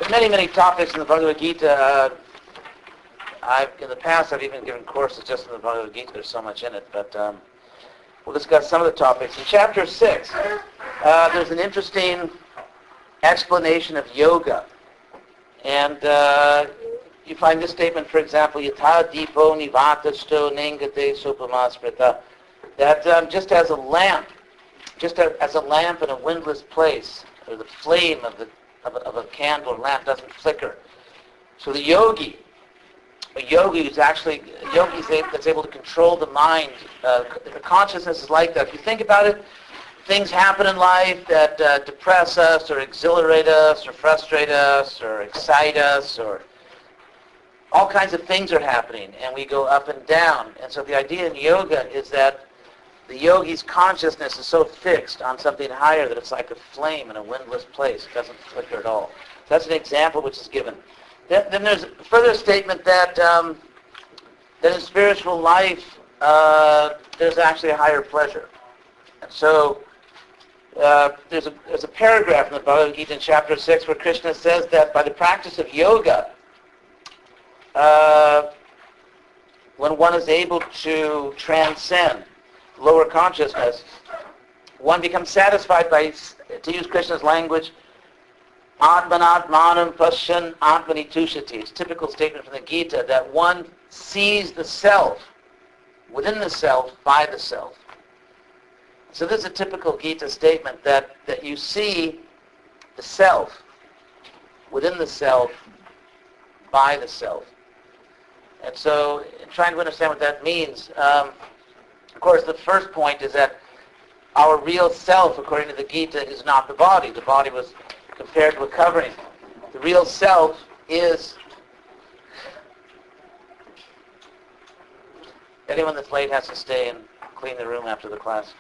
many, many topics in the Bhagavad Gita. In the past, I've even given courses just in the Bhagavad Gita. There's so much in it, but we'll discuss some of the topics. In Chapter 6, there's an interesting explanation of yoga. And you find this statement, for example, Yatha Deepo Nivatasto Nengate Supamasprita, that just as a lamp in a windless place, or the flame of a candle or lamp doesn't flicker. So a yogi that's able to control the mind, the consciousness is like that. If you think about it, things happen in life that depress us or exhilarate us or frustrate us or excite us, or all kinds of things are happening, and we go up and down. And so the idea in yoga is that the yogi's consciousness is so fixed on something higher that it's like a flame in a windless place. It doesn't flicker at all. So that's an example which is given. Then there's a further statement that in spiritual life there's actually a higher pleasure. And so there's a paragraph in the Bhagavad Gita in Chapter 6 where Krishna says that by the practice of yoga, when one is able to transcend lower consciousness, one becomes satisfied by, to use Krishna's language, Atmanatmanam Pashyan Atmani Tushati. It's a typical statement from the Gita that one sees the self within the self by the self. So this is a typical Gita statement that you see the self within the self by the self. And so in trying to understand what that means, of course, the first point is that our real self, according to the Gita, is not the body. The body was compared to a covering. The real self is... Anyone that's late has to stay and clean the room after the class.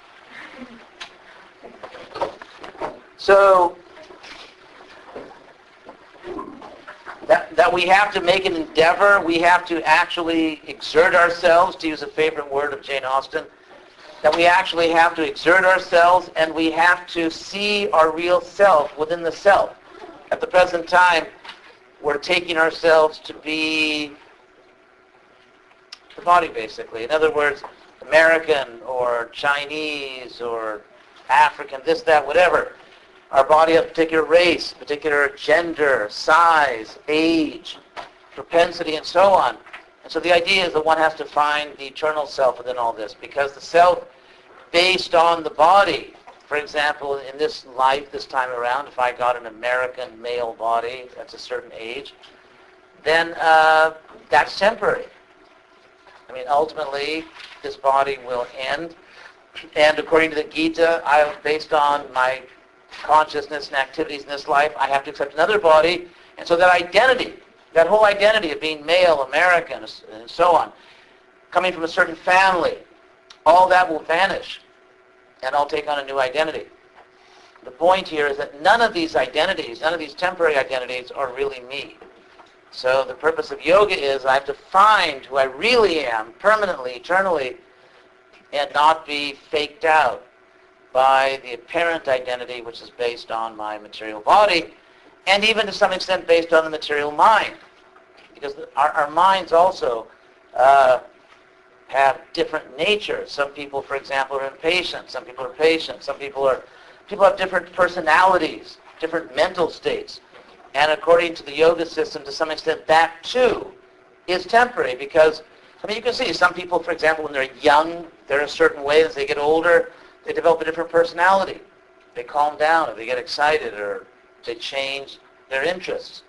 So, that we have to make an endeavor, we have to actually exert ourselves, to use a favorite word of Jane Austen, that we actually have to exert ourselves and we have to see our real self within the self. At the present time, we're taking ourselves to be the body, basically. In other words, American or Chinese or African, this, that, whatever. Our body has a particular race, particular gender, size, age, propensity, and so on. And so the idea is that one has to find the eternal self within all this, because the self based on the body, for example, in this life, this time around, if I got an American male body, that's a certain age, then that's temporary. I mean, ultimately, this body will end. And according to the Gita, based on my consciousness and activities in this life, I have to accept another body. And so that identity, that whole identity of being male, American, and so on, coming from a certain family, all that will vanish, and I'll take on a new identity. The point here is that none of these identities, none of these temporary identities are really me. So the purpose of yoga is I have to find who I really am, permanently, eternally, and not be faked out by the apparent identity which is based on my material body, and even to some extent based on the material mind. Because our minds also have different natures. Some people, for example, are impatient. Some people are patient. People have different personalities, different mental states. And according to the yoga system, to some extent, that too is temporary, because, I mean, you can see some people, for example, when they're young, they're a certain way. As they get older, they develop a different personality. They calm down, or they get excited, or they change their interests.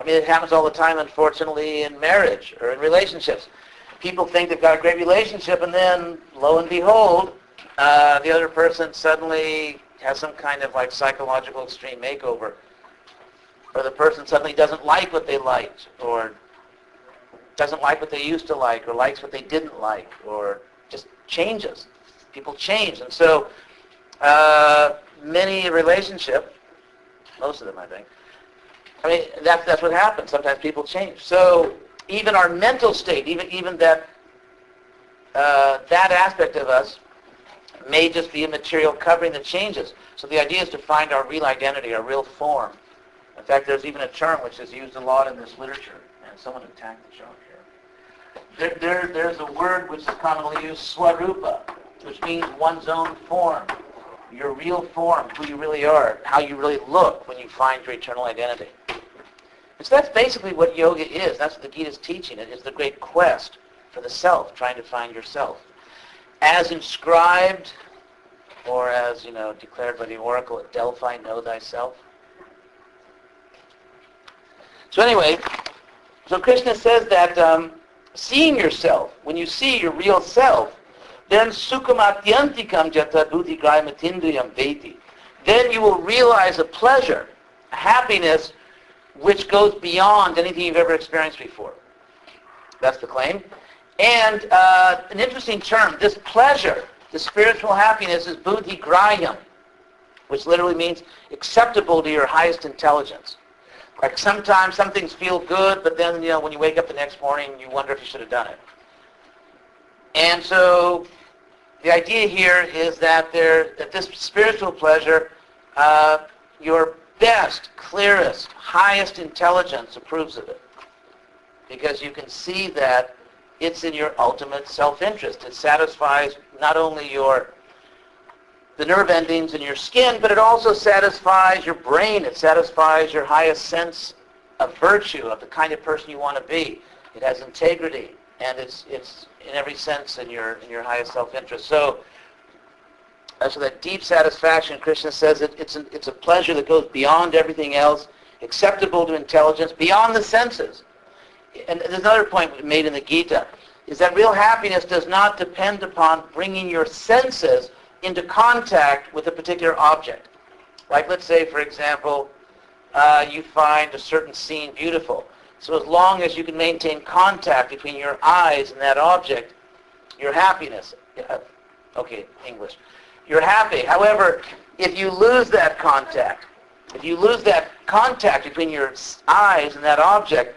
I mean, it happens all the time, unfortunately, in marriage or in relationships. People think they've got a great relationship, and then, lo and behold, the other person suddenly has some kind of like psychological extreme makeover. Or the person suddenly doesn't like what they liked, or doesn't like what they used to like, or likes what they didn't like, or just changes. People change. And so many relationship, most of them I think, I mean, that's what happens. Sometimes people change. So even our mental state, even that that aspect of us may just be a material covering that changes. So the idea is to find our real identity, our real form. And fact, there's even a term which is used a lot in this literature, and someone attacked the chart here. There's a word which is commonly used, swarupa, which means one's own form, your real form, who you really are, how you really look when you find your eternal identity. And so that's basically what yoga is. That's what the Gita is teaching. It is the great quest for the self, trying to find yourself. As inscribed, or as, declared by the oracle at Delphi, know thyself. So anyway, so Krishna says that seeing yourself, when you see your real self, then sukhamatyantikam jata buddhigraimatindriyam veti. Then you will realize a pleasure, a happiness, which goes beyond anything you've ever experienced before. That's the claim. And an interesting term, this pleasure, the spiritual happiness, is buddhigrayam, which literally means acceptable to your highest intelligence. Like sometimes some things feel good, but then, when you wake up the next morning, you wonder if you should have done it. And so the idea here is that this spiritual pleasure, your best, clearest, highest intelligence approves of it. Because you can see that it's in your ultimate self-interest. It satisfies not only the nerve endings in your skin, but it also satisfies your brain. It satisfies your highest sense of virtue, of the kind of person you want to be. It has integrity, and it's in every sense in your highest self-interest. So that deep satisfaction, Krishna says, it's a pleasure that goes beyond everything else, acceptable to intelligence, beyond the senses. And there's another point made in the Gita, is that real happiness does not depend upon bringing your senses into contact with a particular object. Like, let's say, for example, you find a certain scene beautiful. So as long as you can maintain contact between your eyes and that object, your happiness. English. You're happy. However, if you lose that contact between your eyes and that object,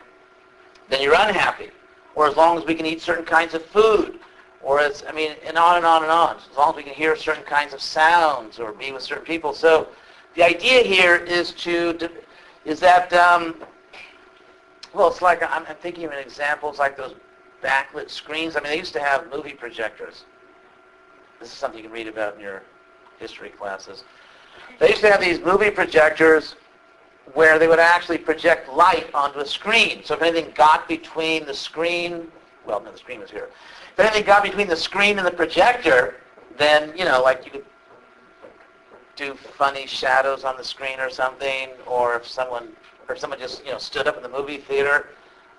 then you're unhappy. Or as long as we can eat certain kinds of food, and on and on and on. As long as we can hear certain kinds of sounds or be with certain people. So the idea here is that, it's like, I'm thinking of an example, it's like those backlit screens. They used to have movie projectors. This is something you can read about in your history classes. They used to have these movie projectors where they would actually project light onto a screen. So if anything got between the screen, the screen was here. If anything got between the screen and the projector, then, like you could do funny shadows on the screen or something, or if someone just, stood up in the movie theater,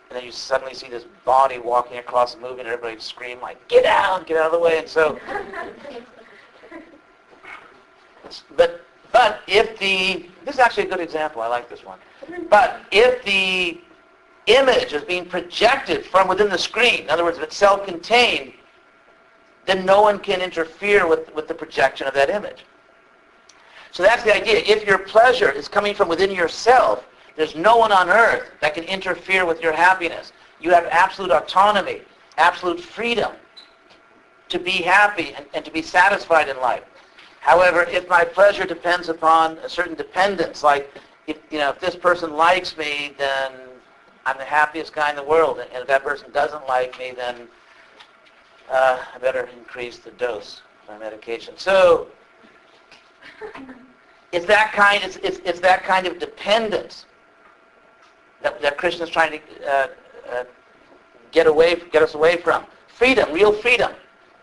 and then you suddenly see this body walking across the movie, and everybody would scream like, get out of the way. And so, but if this is actually a good example, I like this one. But if the image is being projected from within the screen, in other words, if it's self-contained, then no one can interfere with the projection of that image. So that's the idea. If your pleasure is coming from within yourself, there's no one on earth that can interfere with your happiness. You have absolute autonomy, absolute freedom to be happy and to be satisfied in life. However, if my pleasure depends upon a certain dependence, like if this person likes me, then I'm the happiest guy in the world, and if that person doesn't like me, then I better increase the dose of my medication. So it's that kind of dependence that Krishna is trying to get us away from. Freedom, real freedom.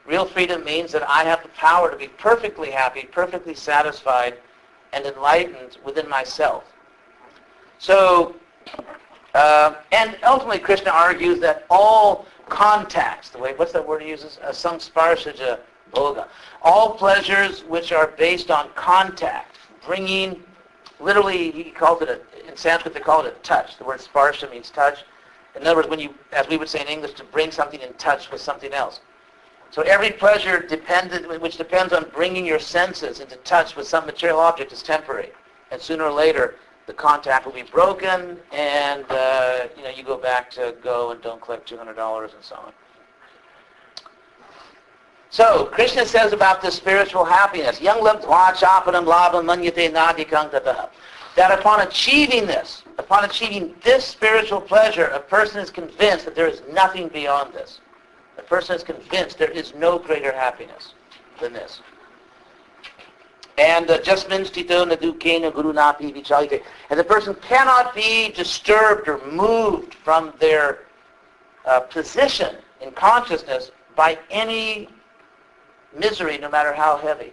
Real freedom means that I have the power to be perfectly happy, perfectly satisfied, and enlightened within myself. So, and ultimately Krishna argues that all contacts, what's that word he uses? Samsparshaja bhoga. All pleasures which are based on contact, bringing, literally he calls it, in Sanskrit they call it a touch. The word sparsha means touch. In other words, as we would say in English, to bring something in touch with something else. So every pleasure which depends on bringing your senses into touch with some material object is temporary. And sooner or later, the contact will be broken, and you go back to go and don't collect $200 and so on. So Krishna says about this spiritual happiness, that that upon achieving this spiritual pleasure, a person is convinced that there is nothing beyond this. A person is convinced there is no greater happiness than this. And jasminstito nadukena gurunapi vichalite. And the person cannot be disturbed or moved from their position in consciousness by any misery, no matter how heavy.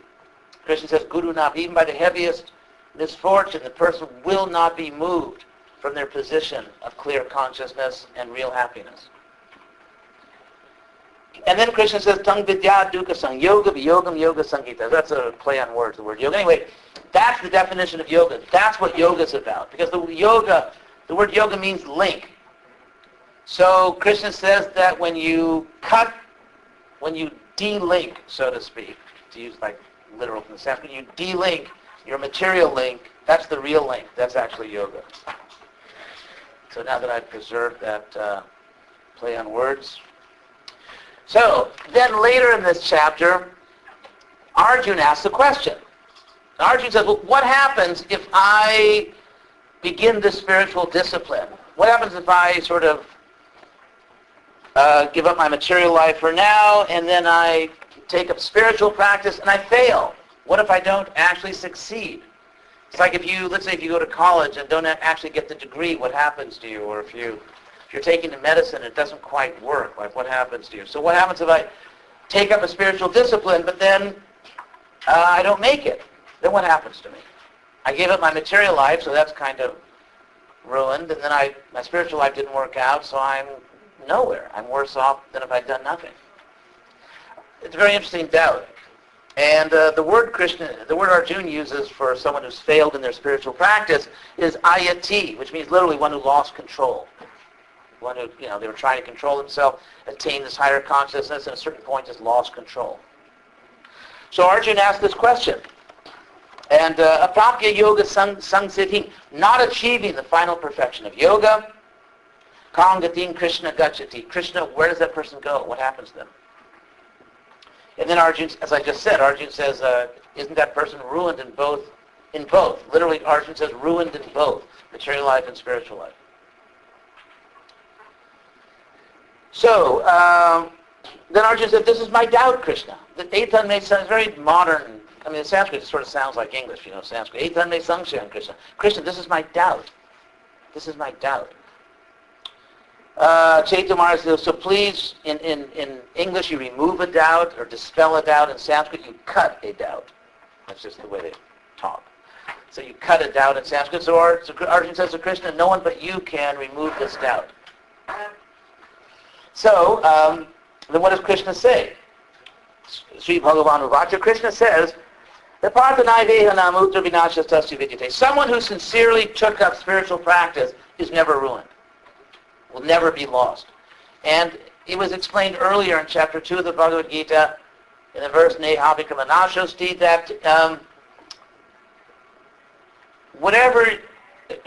Krishna says, gurunapi, even by the heaviest misfortune, the person will not be moved from their position of clear consciousness and real happiness. And then Krishna says, tang vidya dukkha sang yoga viyogam yoga sangita. That's a play on words, the word yoga. Anyway, that's the definition of yoga. That's what yoga is about. Because the word yoga means link. So Krishna says that when you de-link, so to speak, to use like literal from the Sanskrit, you de-link your material link, that's the real link. That's actually yoga. So now that I've preserved that play on words. So then later in this chapter, Arjuna asks a question. Arjuna says, well, what happens if I begin this spiritual discipline? What happens if I sort of give up my material life for now, and then I take up spiritual practice and I fail? What if I don't actually succeed? It's like let's say if you go to college and don't actually get the degree, what happens to you? Or if you're taking the medicine and it doesn't quite work, like what happens to you? So what happens if I take up a spiritual discipline, but then I don't make it? Then what happens to me? I gave up my material life, so that's kind of ruined, and then my spiritual life didn't work out, so I'm nowhere. I'm worse off than if I'd done nothing. It's a very interesting doubt. And the word Arjuna uses for someone who's failed in their spiritual practice is ayati, which means literally one who lost control. One who, they were trying to control themselves, attain this higher consciousness, and at a certain point just lost control. So Arjuna asked this question. And aprapya yoga samsiddhi, not achieving the final perfection of yoga, kangatin Krishna gachati. Krishna, where does that person go? What happens to them? And then Arjuna, as I just said, Arjuna says, isn't that person ruined in both? In both. Literally, Arjuna says ruined in both, material life and spiritual life. So, then Arjuna said, this is my doubt, Krishna. The Etan me sang is very modern. I mean, in Sanskrit, it sort of sounds like English, Sanskrit. Etan me sangshan, Krishna. Krishna, this is my doubt. This is my doubt. Chaitanya says, so please, in English, you remove a doubt or dispel a doubt. In Sanskrit, you cut a doubt. That's just the way they talk. So you cut a doubt in Sanskrit. So Arjuna says to Krishna, no one but you can remove this doubt. So, then what does Krishna say? Sri Bhagavan Uvacha, Krishna says, someone who sincerely took up spiritual practice is never ruined, will never be lost. And it was explained earlier in chapter 2 of the Bhagavad Gita, in the verse Nehavikramanashosti, that whatever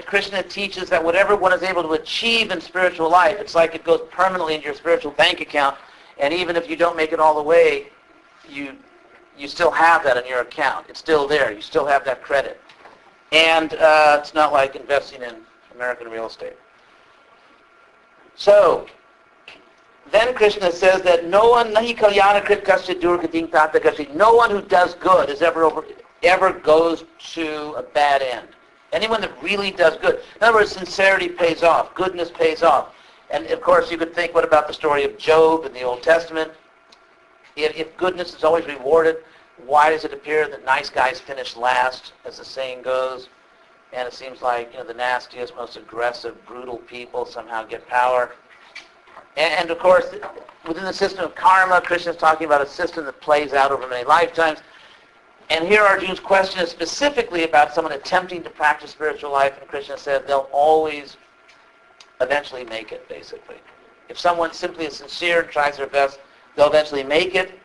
Krishna teaches, that whatever one is able to achieve in spiritual life, it's like it goes permanently into your spiritual bank account, and even if you don't make it all the way, you still have that in your account. It's still there. You still have that credit. And it's not like investing in American real estate. So, then Krishna says that no one, nahi kalyana krit kasya durgating tata kasya, no one who does good is ever goes to a bad end. Anyone that really does good. In other words, sincerity pays off. Goodness pays off. And of course, you could think, what about the story of Job in the Old Testament? If goodness is always rewarded, why does it appear that nice guys finish last, as the saying goes? And it seems like the nastiest, most aggressive, brutal people somehow get power. And of course, within the system of karma, Krishna is talking about a system that plays out over many lifetimes. And here Arjuna's question is specifically about someone attempting to practice spiritual life, and Krishna said they'll always eventually make it, basically. If someone simply is sincere and tries their best, they'll eventually make it.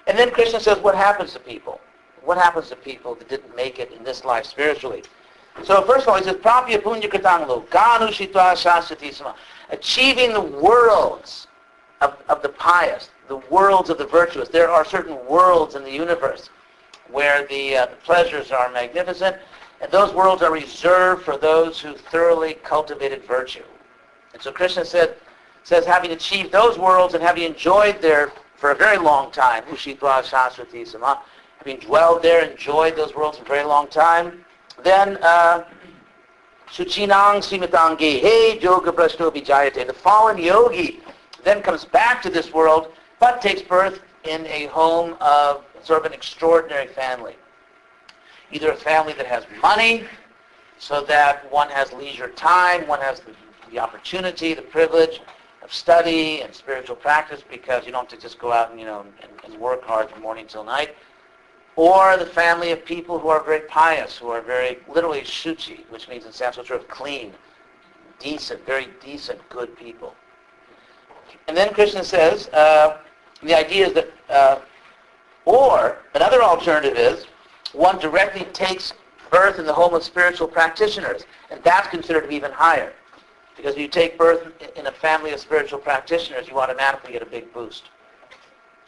And then Krishna says, what happens to people? What happens to people that didn't make it in this life spiritually? So first of all, he says, Prapya punya katanglo, ganu shitva shasatisma, achieving the worlds of the pious, the worlds of the virtuous. There are certain worlds in the universe where the pleasures are magnificent, And those worlds are reserved for those who thoroughly cultivated virtue. And so Krishna says, having achieved those worlds and having enjoyed there for a very long time, Ushitva Shaswati Sama, having dwelled there, enjoyed those worlds for a very long time, then Suchinang Srimatangi, Hey Yoga Prashno Vijayate, the fallen yogi then comes back to this world, but takes birth in a home of sort of an extraordinary family. Either a family that has money, so that one has leisure time, one has the opportunity, the privilege of study and spiritual practice, because you don't have to just go out and, and work hard from morning till night. Or the family of people who are very pious, who are very, literally shuchi, which means in Sanskrit sort of clean, decent, very decent, good people. And then Krishna says, the idea is that, or another alternative is, one directly takes birth in the home of spiritual practitioners, and that's considered to be even higher. Because if you take birth in a family of spiritual practitioners, you automatically get a big boost.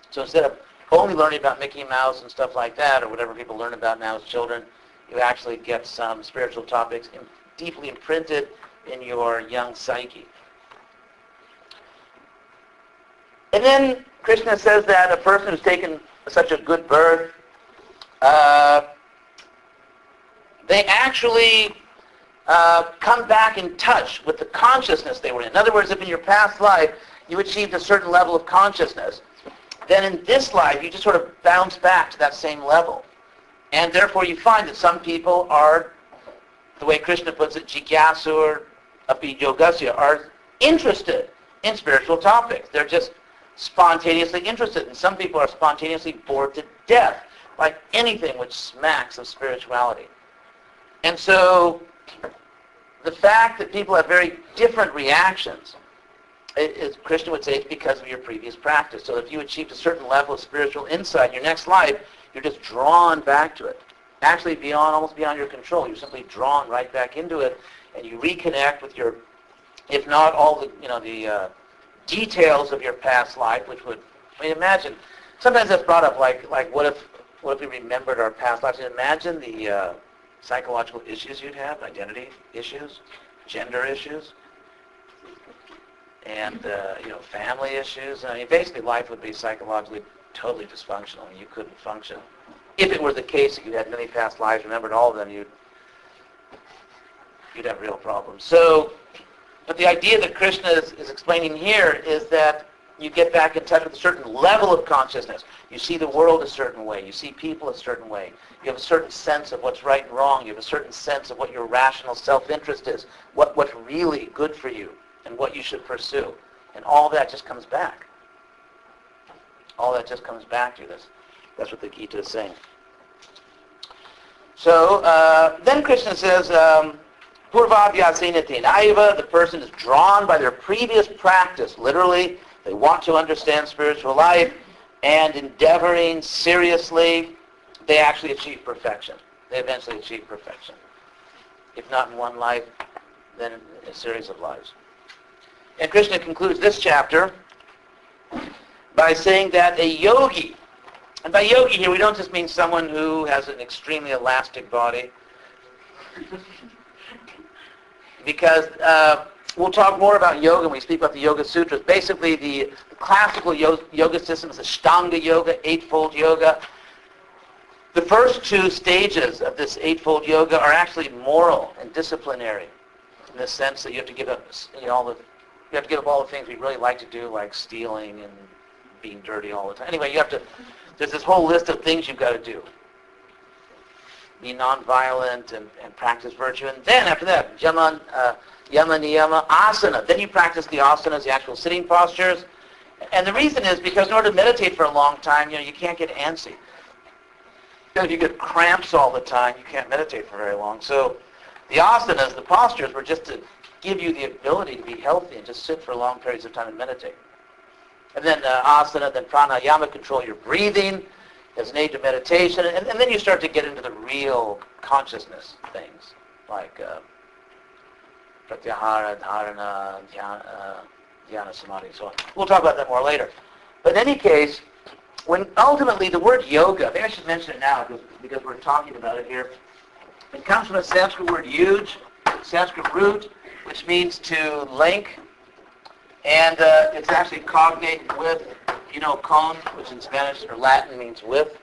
So instead of only learning about Mickey Mouse and stuff like that, or whatever people learn about now as children, you actually get some spiritual topics deeply imprinted in your young psyche. And then Krishna says that a person who's taken such a good birth, they actually come back in touch with the consciousness they were in. In other words, if in your past life you achieved a certain level of consciousness, then in this life you just sort of bounce back to that same level. And therefore you find that some people are, the way Krishna puts it, jigyasur api yogasya, are interested in spiritual topics. They're just spontaneously interested. And some people are spontaneously bored to death by anything which smacks of spirituality. And so the fact that people have very different reactions, Krishna would say, it's because of your previous practice. So if you achieved a certain level of spiritual insight in your next life, you're just drawn back to it. Actually almost beyond your control. You're simply drawn right back into it, and you reconnect with your, if not all the details of your past life, which would, imagine, sometimes that's brought up, like what if we remembered our past lives? And imagine the psychological issues you'd have, identity issues, gender issues, and family issues. Basically life would be psychologically totally dysfunctional. You couldn't function. If it were the case that you had many past lives, remembered all of them, you'd have real problems. So, but the idea that Krishna is explaining here is that you get back in touch with a certain level of consciousness. You see the world a certain way. You see people a certain way. You have a certain sense of what's right and wrong. You have a certain sense of what your rational self-interest is, what's really good for you, and what you should pursue. And all that just comes back. All that just comes back to you. That's what the Gita is saying. So then Krishna says, Purvabhyasenati naiva, the person is drawn by their previous practice. Literally, they want to understand spiritual life, and endeavoring seriously, they actually achieve perfection. They eventually achieve perfection. If not in one life, then in a series of lives. And Krishna concludes this chapter by saying that a yogi, and by yogi here we don't just mean someone who has an extremely elastic body, because we'll talk more about yoga when we speak about the Yoga Sutras. Basically, the classical yoga system is Ashtanga Yoga, Eightfold Yoga. The first two stages of this Eightfold Yoga are actually moral and disciplinary, in the sense that you have to give up, you have to give up all the things we really like to do, like stealing and being dirty all the time. Anyway, there's this whole list of things you've got to do. Be nonviolent and practice virtue. And then after that, yama, niyama, asana. Then you practice the asanas, the actual sitting postures. And the reason is because in order to meditate for a long time, you can't get antsy. If you get cramps all the time, you can't meditate for very long. So the asanas, the postures, were just to give you the ability to be healthy and just sit for long periods of time and meditate. And then asana, then pranayama, control your breathing as an aid to meditation. And then you start to get into the real consciousness things, like pratyahara, dharana, dhyana, samadhi, and so on. We'll talk about that more later. But in any case, when ultimately the word yoga, maybe I should mention it now because we're talking about it here. It comes from the Sanskrit word yuj, Sanskrit root, which means to link. And it's actually cognate with, you know, con, which in Spanish or Latin means with.